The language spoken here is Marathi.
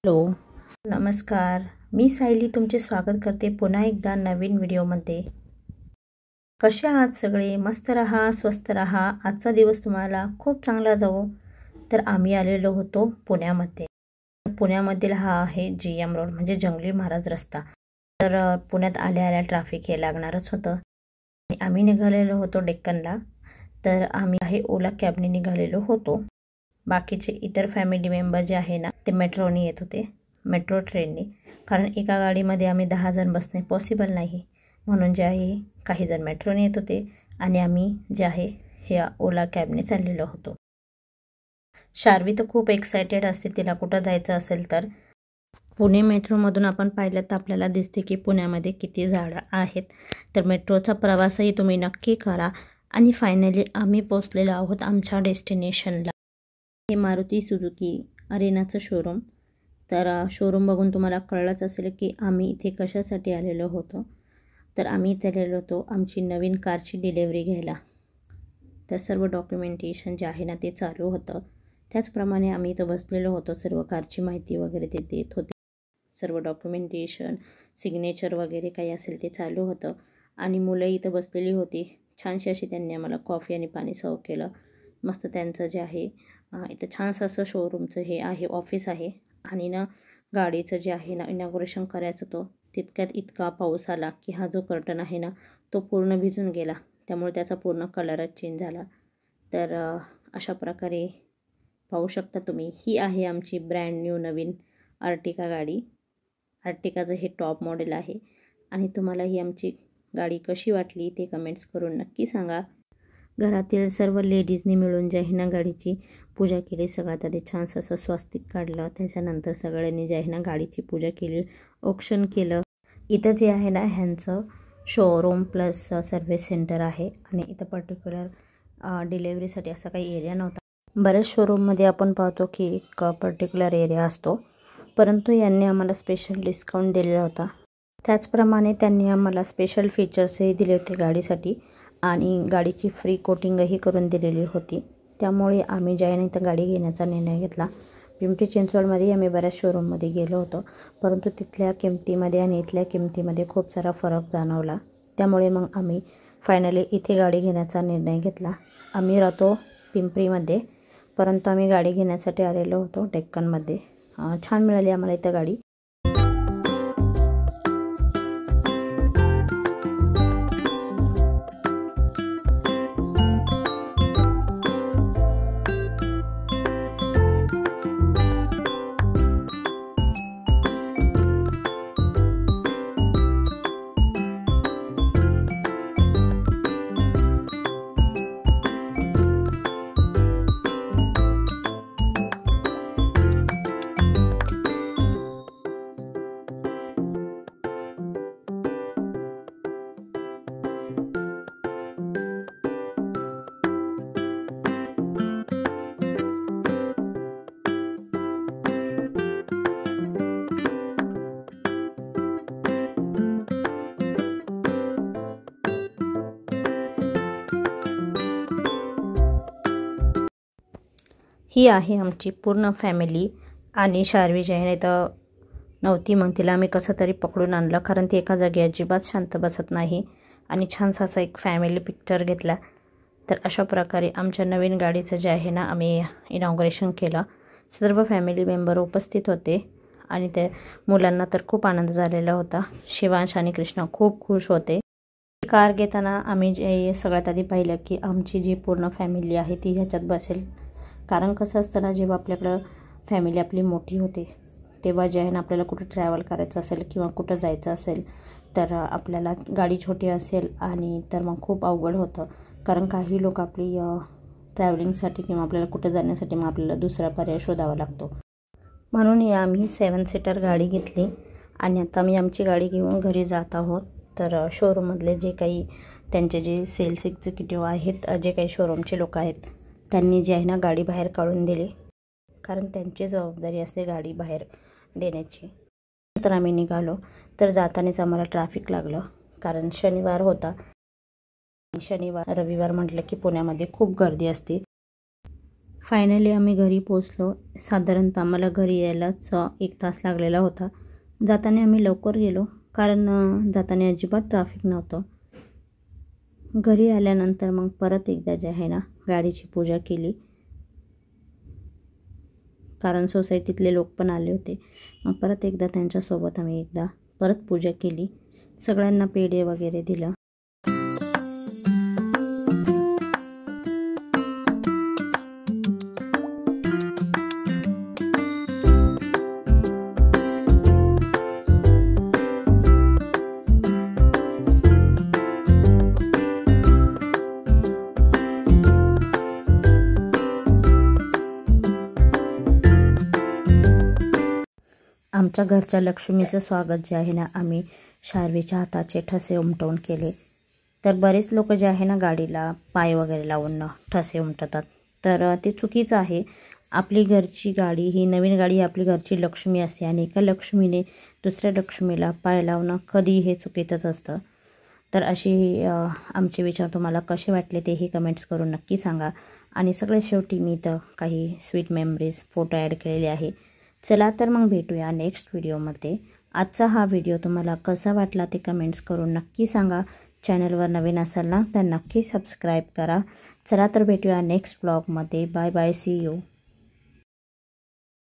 हॅलो, नमस्कार. मी सायली तुमचे स्वागत करते पुन्हा एकदा नवीन व्हिडिओमध्ये. कसे आहात सगळे? मस्त रहा, स्वस्त रहा. आजचा दिवस तुम्हाला खूप चांगला जावो. तर आम्ही आलेलो होतो पुण्यामध्ये. पुण्यामधील हा आहे GM रोड म्हणजे जंगली महाराज रस्ता. तर पुण्यात आल्या ट्रॅफिक हे लागणारच होतं आणि आम्ही निघालेलो होतो डेक्कनला. तर आम्ही आहे ओला कॅबने निघालेलो होतो. बाकीचे इतर फॅमिली मेंबर जे आहे ना ते मेट्रोने येत होते, मेट्रो ट्रेनने. कारण एका गाडीमध्ये आम्ही 10 जण बसणे पॉसिबल नाही, म्हणून जे आहे काही जण मेट्रोने येत होते आणि आम्ही जे आहे हे ओला कॅबने चाललेलो होतो. शार्वी तर खूप एक्सायटेड असते तिला कुठं जायचं असेल तर. पुणे मेट्रोमधून आपण पाहिलं तर आपल्याला दिसते की पुण्यामध्ये किती झाडं आहेत. तर मेट्रोचा प्रवासही तुम्ही नक्की करा. आणि फायनली आम्ही पोचलेलो आहोत आमच्या डेस्टिनेशनला. हे मारुती सुझुकी अरेनाचं शोरूम. तर शोरूम बघून तुम्हाला कळलंच असेल की आम्ही इथे कशासाठी आलेलो होतो. तर आम्ही इथे आलेलो होतो आमची नवीन कारची डिलेवरी घ्यायला. तर सर्व डॉक्युमेंटेशन जे आहे ना ते चालू होतं. त्याचप्रमाणे आम्ही इथं बसलेलो होतो. सर्व कारची माहिती वगैरे ते देत होते. सर्व डॉक्युमेंटेशन, सिग्नेचर वगैरे काही असेल ते चालू होतं. आणि मुलं इथं बसलेली होती. छानशी अशी त्यांनी आम्हाला कॉफी आणि पाणी सर्व केलं. मस्त त्यांचं जे आहे इथं छानसं असं शोरूमचं हे आहे, ऑफिस आहे. आणि ना गाडीचं जे आहे ना इनॉग्रेशन करायचं होतं. तितक्यात इतका पाऊस आला की हा जो कर्टन आहे ना तो पूर्ण भिजून गेला. त्यामुळे त्याचा पूर्ण कलरच चेंज झाला. तर अशा प्रकारे पाहू शकता तुम्ही. ही आहे आमची ब्रँड न्यू नवीन अर्टिका गाडी. अर्टिकाचं हे टॉप मॉडेल आहे. आणि तुम्हाला ही आमची गाडी कशी वाटली ते कमेंट्स करून नक्की सांगा. घरातील सर्व लेडीजनी मिळून जे आहे ना गाडीची पूजा केली. सगळ्यात आधी छानसं असं स्वास्तिक काढलं. त्याच्यानंतर सगळ्यांनी जे आहे ना गाडीची पूजा केली, औक्षण केलं. इथं जे आहे ना ह्यांचं शोरूम प्लस सर्व्हिस सेंटर आहे. आणि इथं पर्टिक्युलर डिलेवरीसाठी असा काही एरिया नव्हता. बऱ्याच शोरूममध्ये आपण पाहतो की एक पर्टिक्युलर एरिया असतो, परंतु यांनी आम्हाला स्पेशल डिस्काउंट दिलेला होता. त्याचप्रमाणे त्यांनी आम्हाला स्पेशल फीचर्सही दिले होते गाडीसाठी. आणि गाडीची फ्री कोटिंगही करून दिलेली होती. त्यामुळे आम्ही जे आहे ना इथं गाडी घेण्याचा निर्णय घेतला. पिंपरी चिंचवडमध्ये आम्ही बऱ्याच शोरूममध्ये गेलो होतो, परंतु तिथल्या किमतीमध्ये आणि इथल्या किमतीमध्ये खूप सारा फरक जाणवला. त्यामुळे मग आम्ही फायनली इथे गाडी घेण्याचा निर्णय घेतला. आम्ही राहतो पिंपरीमध्ये, परंतु आम्ही गाडी घेण्यासाठी आलेलो होतो डेक्कनमध्ये. छान मिळाली आम्हाला इथं गाडी. ही आहे आमची पूर्ण फॅमिली. आणि शार्वी जी आहे तर नव्हती, मग तिला आम्ही कसं तरी पकडून आणलं, कारण ती एका जागी अजिबात शांत बसत नाही. आणि छानसा असा एक फॅमिली पिक्चर घेतला. तर अशा प्रकारे आमच्या नवीन गाडीचं जे आहे ना आम्ही इनॉग्रेशन केलं. सर्व फॅमिली मेंबर उपस्थित होते आणि त्या मुलांना तर खूप आनंद झालेला होता. शिवांश आणि कृष्णा खूप खुश होते. कार घेताना आम्ही जे सगळ्यात आधी पाहिलं की आमची जी पूर्ण फॅमिली आहे ती ह्याच्यात बसेल. कारण कसं असतं ना, जेव्हा आपल्याकडं फॅमिली आपली मोठी होते तेव्हा जे आहे ना आपल्याला कुठं ट्रॅव्हल करायचं असेल किंवा कुठं जायचं असेल तर आपल्याला गाडी छोटी असेल आणि तर मग खूप अवघड होतं. कारण काही लोक आपली ट्रॅव्हलिंगसाठी किंवा आपल्याला कुठं जाण्यासाठी मग आपल्याला दुसरा पर्याय शोधावा लागतो. म्हणून आम्ही 7 सीटर गाडी घेतली आणि आता मी आमची गाडी घेऊन घरी जात आहोत. तर शोरूममधले जे काही त्यांचे जे सेल्स एक्झिक्युटिव्ह आहेत, जे काही शोरूमचे लोक आहेत, त्यांनी जे आहे ना गाडी बाहेर काढून दिली, कारण त्यांची जबाबदारी असते गाडी बाहेर देण्याची. तर आम्ही निघालो. तर जातानाच आम्हाला ट्रॅफिक लागलं, कारण शनिवार होता. शनिवार रविवार म्हटलं की पुण्यामध्ये खूप गर्दी असते. फायनली आम्ही घरी पोचलो। साधारणतः आम्हाला घरी यायलाच 1 तास लागलेला होता। जाताना आम्ही लवकर गेलो कारण जाताना अजिबात ट्रॅफिक नव्हतं। घरी आल्यानंतर मग परत एकदा जे आहे ना गाडीची पूजा केली, कारण सोसायटीतले लोक पण आले होते। मग परत एकदा त्यांच्यासोबत आम्ही एकदा परत पूजा केली, सगळ्यांना पेढे वगैरे दिलं। आमच्या घरच्या लक्ष्मीचं स्वागत जे आहे ना आम्ही शार्वीच्या हाताचे ठसे उमटवून केले। तर बरेच लोक जे आहे ना गाडीला पाय वगैरे लावून ठसे उमटतात, तर ते चुकीचं आहे। आपली घरची गाडी ही नवीन गाडी आपली घरची लक्ष्मी असते आणि एका लक्ष्मीने दुसऱ्या लक्ष्मीला पाय लावणं कधी हे चुकीचंच असतं। तर अशी आमचे विचार तुम्हाला कसे वाटले तेही कमेंट्स करून नक्की सांगा। आणि सगळ्यात शेवटी मी तर काही स्वीट मेमरीज फोटो ॲड केलेले आहे। चला तर मग भेटूया नेक्स्ट व्हिडिओमध्ये। आजचा हा व्हिडिओ तुम्हाला कसा वाटला ते कमेंट्स करून नक्की सांगा। चॅनलवर नवीन असाल ना तर नक्की सबस्क्राईब करा। चला तर भेटूया नेक्स्ट ब्लॉगमध्ये। Bye bye, see you.